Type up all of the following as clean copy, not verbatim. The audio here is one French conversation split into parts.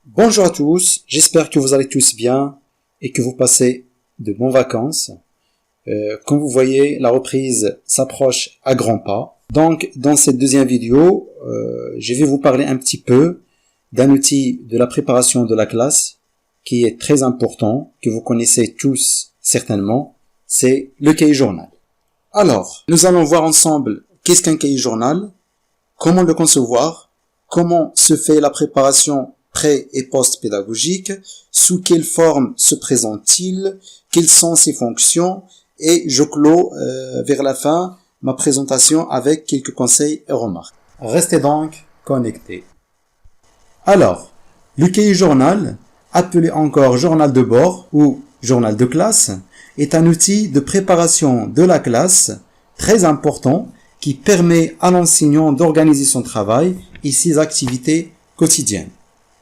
Bonjour à tous, j'espère que vous allez tous bien et que vous passez de bonnes vacances. Comme vous voyez, la reprise s'approche à grands pas. Donc, dans cette deuxième vidéo, je vais vous parler un petit peu d'un outil de la préparation de la classe qui est très important, que vous connaissez tous certainement, c'est le cahier journal. Alors, nous allons voir ensemble qu'est-ce qu'un cahier journal, comment le concevoir, comment se fait la préparation pré- et post-pédagogique, sous quelle forme se présente-t-il, quelles sont ses fonctions, et je clôt vers la fin ma présentation avec quelques conseils et remarques. Restez donc connectés. Alors, le cahier journal, appelé encore journal de bord ou journal de classe, est un outil de préparation de la classe très important qui permet à l'enseignant d'organiser son travail et ses activités quotidiennes.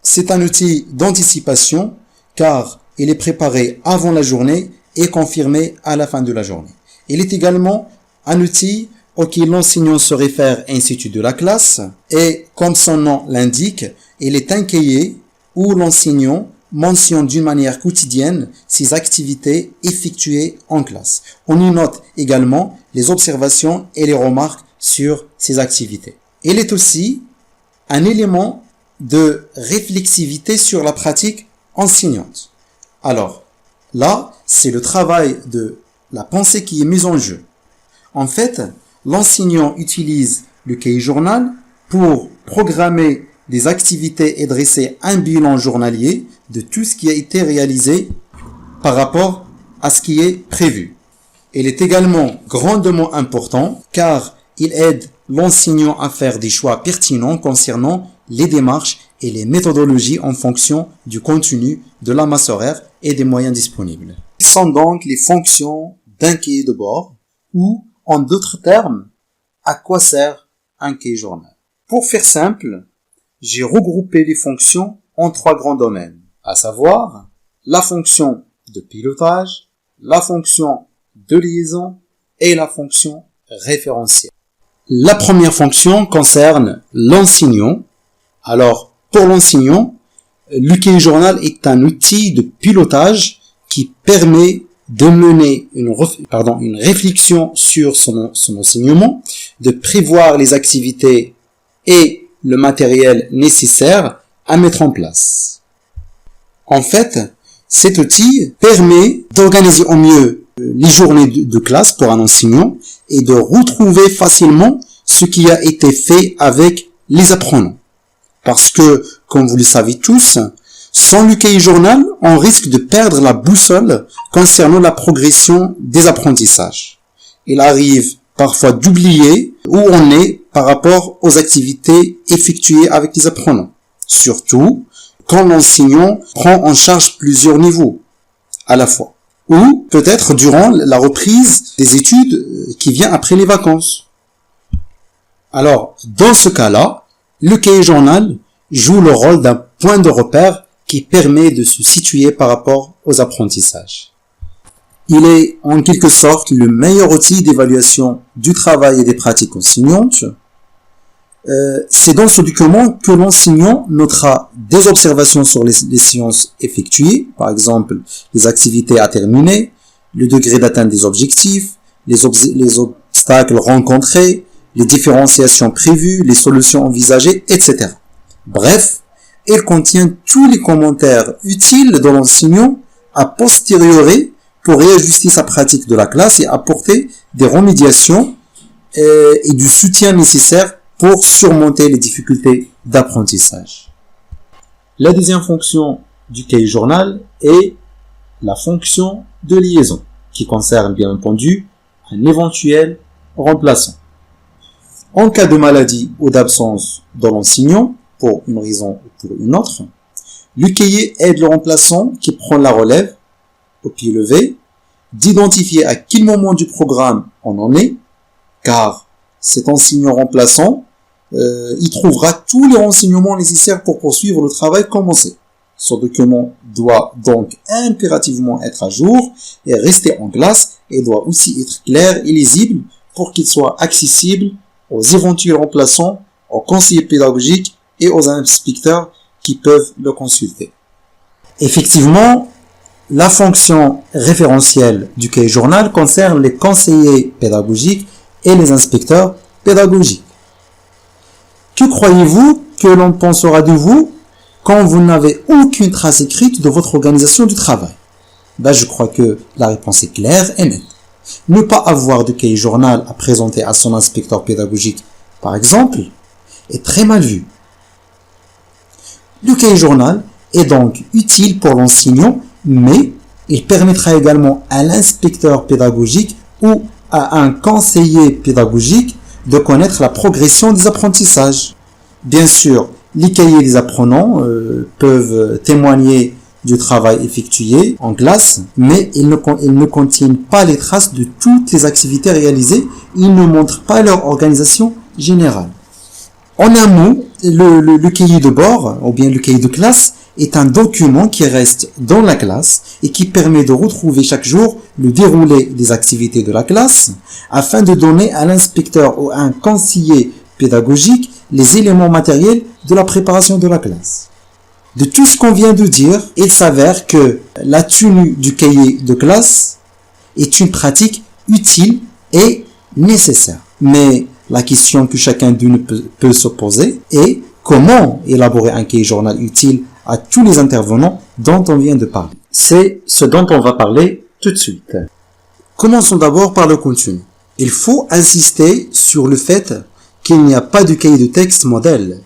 C'est un outil d'anticipation car il est préparé avant la journée et confirmé à la fin de la journée. Il est également un outil auquel l'enseignant se réfère à l'Institut de la classe et, comme son nom l'indique, il est un cahier où l'enseignant mentionne d'une manière quotidienne ses activités effectuées en classe. On y note également les observations et les remarques sur ces activités. Il est aussi un élément de réflexivité sur la pratique enseignante. Alors, là, c'est le travail de la pensée qui est mise en jeu. En fait, l'enseignant utilise le cahier journal pour programmer des activités et dresser un bilan journalier de tout ce qui a été réalisé par rapport à ce qui est prévu. Il est également grandement important car il aide l'enseignant à faire des choix pertinents concernant les démarches et les méthodologies en fonction du contenu, de la masse horaire et des moyens disponibles. Quelles sont donc les fonctions d'un cahier de bord ou, en d'autres termes, à quoi sert un cahier journal? Pour faire simple, j'ai regroupé les fonctions en trois grands domaines, à savoir la fonction de pilotage, la fonction de liaison et la fonction référentielle. La première fonction concerne l'enseignant. Alors, pour l'enseignant, le cahier journal est un outil de pilotage qui permet de mener une réflexion sur son enseignement, de prévoir les activités et le matériel nécessaire à mettre en place. En fait, cet outil permet d'organiser au mieux les journées de classe pour un enseignant et de retrouver facilement ce qui a été fait avec les apprenants. Parce que, comme vous le savez tous, sans le cahier journal, on risque de perdre la boussole concernant la progression des apprentissages. Il arrive parfois d'oublier où on est par rapport aux activités effectuées avec les apprenants. Surtout quand l'enseignant prend en charge plusieurs niveaux à la fois. Ou peut-être durant la reprise des études qui vient après les vacances. Alors, dans ce cas-là, le cahier journal joue le rôle d'un point de repère qui permet de se situer par rapport aux apprentissages. Il est en quelque sorte le meilleur outil d'évaluation du travail et des pratiques enseignantes. C'est dans ce document que l'enseignant notera des observations sur les séances effectuées, par exemple les activités à terminer, le degré d'atteinte des objectifs, les obstacles rencontrés, les différenciations prévues, les solutions envisagées, etc. Bref, il contient tous les commentaires utiles de l'enseignant a posteriori pour réajuster sa pratique de la classe et apporter des remédiations et du soutien nécessaire pour surmonter les difficultés d'apprentissage. La deuxième fonction du cahier journal est la fonction de liaison, qui concerne bien entendu un éventuel remplaçant. En cas de maladie ou d'absence de l'enseignant, pour une raison ou pour une autre, le cahier aide le remplaçant qui prend la relève, au pied levé, d'identifier à quel moment du programme on en est, car cet enseignant remplaçant, il trouvera tous les renseignements nécessaires pour poursuivre le travail commencé. Ce document doit donc impérativement être à jour et rester en classe et doit aussi être clair et lisible pour qu'il soit accessible aux éventuels remplaçants, aux conseillers pédagogiques et aux inspecteurs qui qui peuvent le consulter. Effectivement, la fonction référentielle du cahier journal concerne les conseillers pédagogiques et les inspecteurs pédagogiques. Que croyez-vous que l'on pensera de vous quand vous n'avez aucune trace écrite de votre organisation du travail? Je crois que la réponse est claire et nette. Ne pas avoir de cahier journal à présenter à son inspecteur pédagogique, par exemple, est très mal vu. Le cahier journal est donc utile pour l'enseignant, mais il permettra également à l'inspecteur pédagogique ou à un conseiller pédagogique de connaître la progression des apprentissages. Bien sûr, les cahiers des apprenants peuvent témoigner du travail effectué en classe, mais ils ne contiennent pas les traces de toutes les activités réalisées, ils ne montrent pas leur organisation générale. En un mot, le cahier de bord, ou bien le cahier de classe, est un document qui reste dans la classe et qui permet de retrouver chaque jour le déroulé des activités de la classe, afin de donner à l'inspecteur ou à un conseiller pédagogique les éléments matériels de la préparation de la classe. De tout ce qu'on vient de dire, il s'avère que la tenue du cahier de classe est une pratique utile et nécessaire. Mais la question que chacun de nous peut se poser est comment élaborer un cahier journal utile à tous les intervenants dont on vient de parler. C'est ce dont on va parler tout de suite. Commençons d'abord par le contenu. Il faut insister sur le fait qu'il n'y a pas de cahier de texte modèle.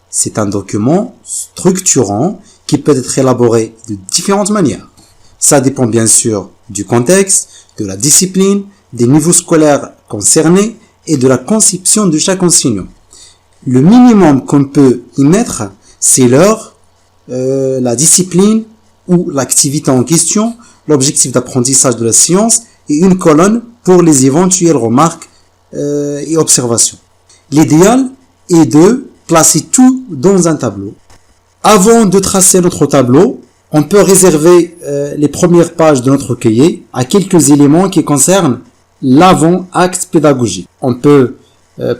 C'est un document structurant qui peut être élaboré de différentes manières. Ça dépend bien sûr du contexte, de la discipline, des niveaux scolaires concernés et de la conception de chaque enseignant. Le minimum qu'on peut y mettre, c'est l'heure, la discipline ou l'activité en question, l'objectif d'apprentissage de la science et une colonne pour les éventuelles remarques et observations. L'idéal est de placer tout dans un tableau. Avant de tracer notre tableau, on peut réserver les premières pages de notre cahier à quelques éléments qui concernent l'avant-acte pédagogique. On peut,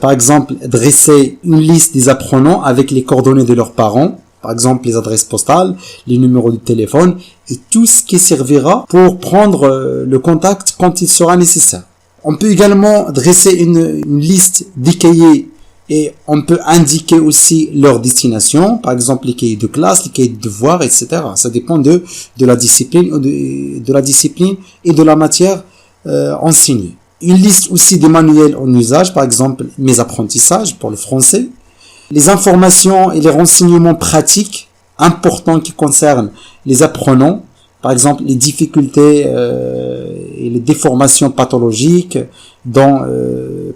par exemple, dresser une liste des apprenants avec les coordonnées de leurs parents, par exemple les adresses postales, les numéros de téléphone et tout ce qui servira pour prendre le contact quand il sera nécessaire. On peut également dresser une liste des cahiers et on peut indiquer aussi leur destination, par exemple les cahiers de classe, les cahiers de devoirs, etc. Ça dépend de la discipline et de la matière enseignée. Une liste aussi des manuels en usage, par exemple mes apprentissages pour le français, les informations et les renseignements pratiques importants qui concernent les apprenants, par exemple les difficultés et les déformations pathologiques dont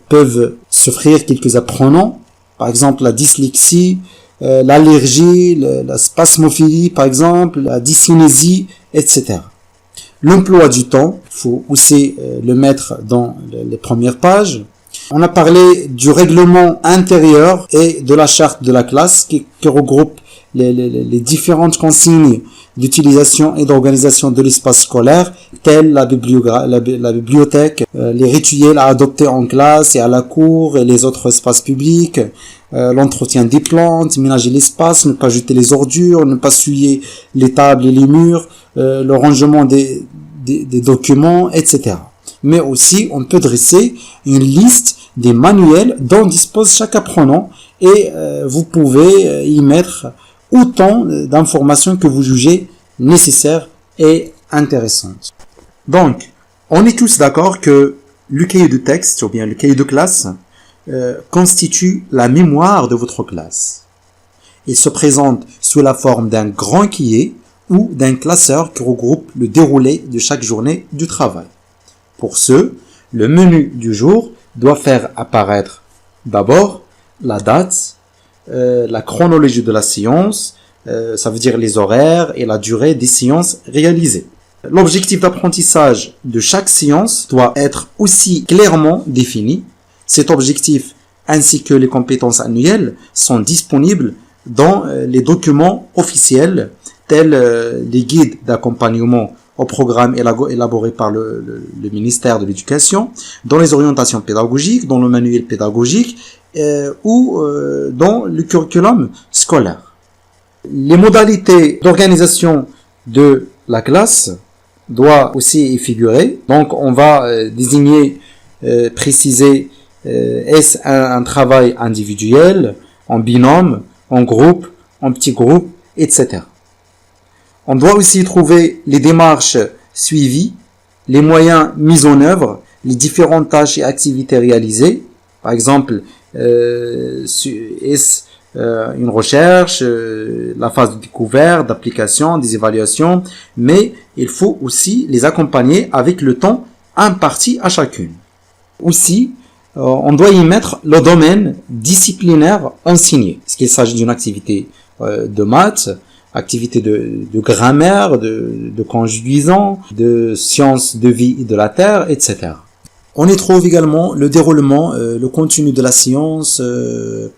peuvent souffrir quelques apprenants, par exemple la dyslexie, l'allergie, la spasmophilie par exemple, la dyskinésie, etc. L'emploi du temps, il faut aussi le mettre dans les premières pages. On a parlé du règlement intérieur et de la charte de la classe qui regroupe les différentes consignes d'utilisation et d'organisation de l'espace scolaire, telles la bibliothèque, les rituels à adopter en classe et à la cour et les autres espaces publics, l'entretien des plantes, ménager l'espace, ne pas jeter les ordures, ne pas souiller les tables et les murs, le rangement des documents, etc. Mais aussi, on peut dresser une liste des manuels dont dispose chaque apprenant et vous pouvez y mettre autant d'informations que vous jugez nécessaires et intéressantes. Donc, on est tous d'accord que le cahier de texte ou bien le cahier de classe constitue la mémoire de votre classe. Il se présente sous la forme d'un grand cahier ou d'un classeur qui regroupe le déroulé de chaque journée du travail. Pour ce, le menu du jour doit faire apparaître d'abord la date, la chronologie de la séance, ça veut dire les horaires et la durée des séances réalisées. L'objectif d'apprentissage de chaque séance doit être aussi clairement défini. Cet objectif ainsi que les compétences annuelles sont disponibles dans les documents officiels tels les guides d'accompagnement au programme élaboré par le ministère de l'Éducation, dans les orientations pédagogiques, dans le manuel pédagogique ou dans le curriculum scolaire. Les modalités d'organisation de la classe doivent aussi y figurer. Donc, on va désigner, préciser, est-ce un travail individuel, en binôme, en groupe, en petit groupe, etc. On doit aussi trouver les démarches suivies, les moyens mis en œuvre, les différentes tâches et activités réalisées. Par exemple, est-ce une recherche, la phase de découverte, d'application, des évaluations, mais il faut aussi les accompagner avec le temps imparti à chacune. Aussi, on doit y mettre le domaine disciplinaire enseigné. Est-ce qu'il s'agit d'une activité de maths, activité de grammaire, de conjugaison, de sciences de vie et de la terre, etc. On y trouve également le déroulement, le contenu de la science,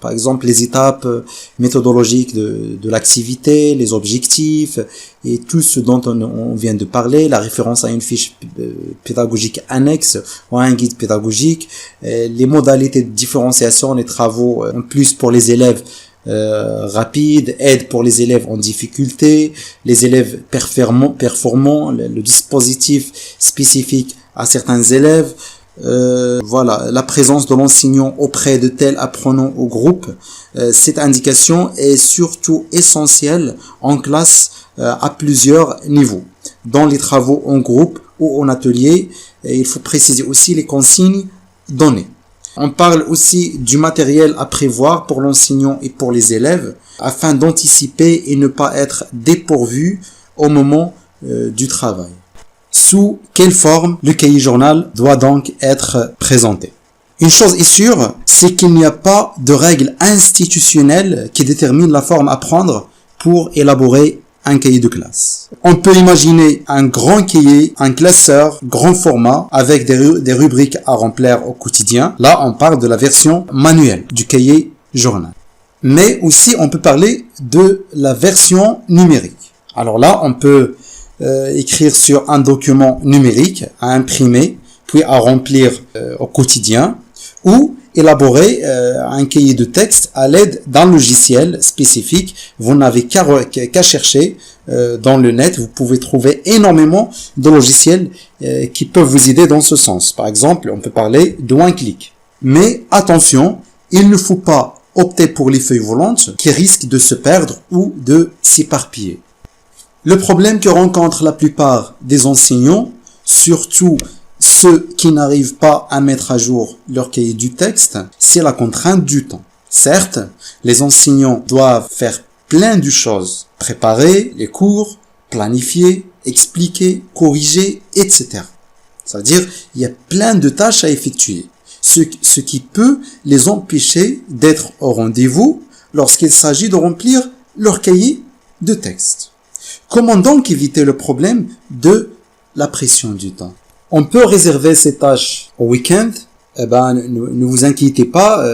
par exemple les étapes méthodologiques de l'activité, les objectifs et tout ce dont on vient de parler, la référence à une fiche pédagogique annexe ou à un guide pédagogique, les modalités de différenciation, les travaux en plus pour les élèves rapide, aide pour les élèves en difficulté, les élèves performants, le dispositif spécifique à certains élèves, voilà, la présence de l'enseignant auprès de tel apprenant au groupe. Cette indication est surtout essentielle en classe à plusieurs niveaux. Dans les travaux en groupe ou en atelier, il faut préciser aussi les consignes données. On parle aussi du matériel à prévoir pour l'enseignant et pour les élèves afin d'anticiper et ne pas être dépourvu au moment du travail. Sous quelle forme le cahier journal doit donc être présenté? Une chose est sûre, c'est qu'il n'y a pas de règle institutionnelle qui détermine la forme à prendre pour élaborer un cahier de classe. On peut imaginer un grand cahier, un classeur, grand format, avec des rubriques à remplir au quotidien. Là, on parle de la version manuelle du cahier journal. Mais aussi, on peut parler de la version numérique. Alors là, on peut écrire sur un document numérique à imprimer, puis à remplir au quotidien, ou élaborer un cahier de texte à l'aide d'un logiciel spécifique. Vous n'avez qu'à chercher dans le net. Vous pouvez trouver énormément de logiciels qui peuvent vous aider dans ce sens. Par exemple, on peut parler de OneClick. Mais attention, il ne faut pas opter pour les feuilles volantes qui risquent de se perdre ou de s'éparpiller. Le problème que rencontrent la plupart des enseignants, surtout ceux qui n'arrivent pas à mettre à jour leur cahier du texte, c'est la contrainte du temps. Certes, les enseignants doivent faire plein de choses. Préparer les cours, planifier, expliquer, corriger, etc. C'est-à-dire, il y a plein de tâches à effectuer. Ce qui peut les empêcher d'être au rendez-vous lorsqu'il s'agit de remplir leur cahier de texte. Comment donc éviter le problème de la pression du temps? On peut réserver ces tâches au week-end. Ne vous inquiétez pas,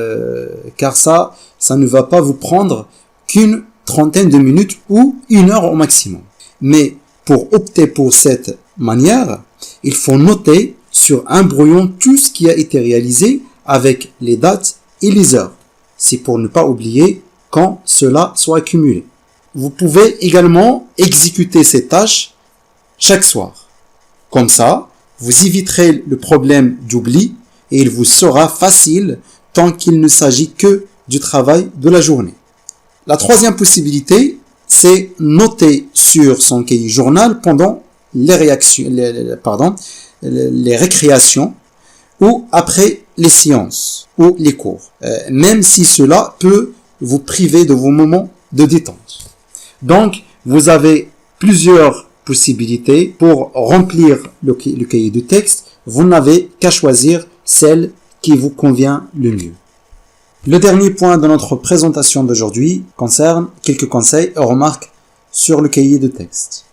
car ça ne va pas vous prendre qu'une trentaine de minutes ou 1 heure au maximum. Mais pour opter pour cette manière, il faut noter sur un brouillon tout ce qui a été réalisé avec les dates et les heures. C'est pour ne pas oublier quand cela soit accumulé. Vous pouvez également exécuter ces tâches chaque soir. Comme ça, vous éviterez le problème d'oubli et il vous sera facile tant qu'il ne s'agit que du travail de la journée. La troisième possibilité, c'est noter sur son cahier journal pendant les récréations ou après les séances ou les cours, même si cela peut vous priver de vos moments de détente. Donc, vous avez plusieurs possibilités pour remplir le cahier de texte. Vous n'avez qu'à choisir celle qui vous convient le mieux. Le dernier point de notre présentation d'aujourd'hui concerne quelques conseils et remarques sur le cahier de texte.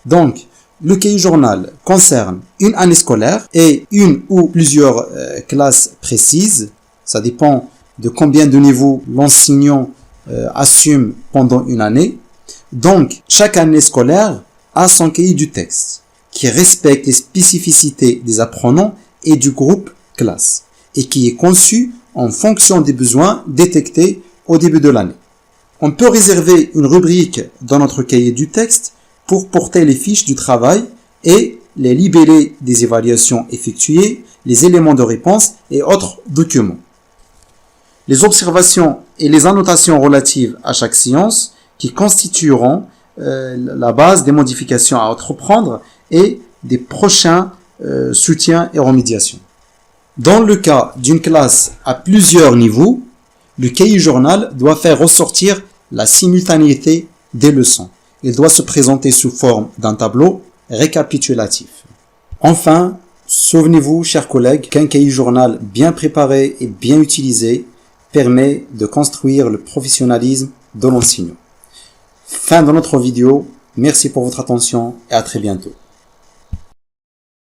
Donc, le cahier journal concerne une année scolaire et une ou plusieurs classes précises. Ça dépend de combien de niveaux l'enseignant assume pendant une année. Donc, chaque année scolaire a son cahier du texte qui respecte les spécificités des apprenants et du groupe classe et qui est conçu en fonction des besoins détectés au début de l'année. On peut réserver une rubrique dans notre cahier du texte pour porter les fiches du travail et les libellés des évaluations effectuées, les éléments de réponse et autres documents. Les observations et les annotations relatives à chaque séance qui constitueront la base des modifications à entreprendre et des prochains soutiens et remédiations. Dans le cas d'une classe à plusieurs niveaux, le cahier journal doit faire ressortir la simultanéité des leçons. Il doit se présenter sous forme d'un tableau récapitulatif. Enfin, souvenez-vous, chers collègues, qu'un cahier journal bien préparé et bien utilisé permet de construire le professionnalisme de l'enseignant. Fin de notre vidéo. Merci pour votre attention et à très bientôt.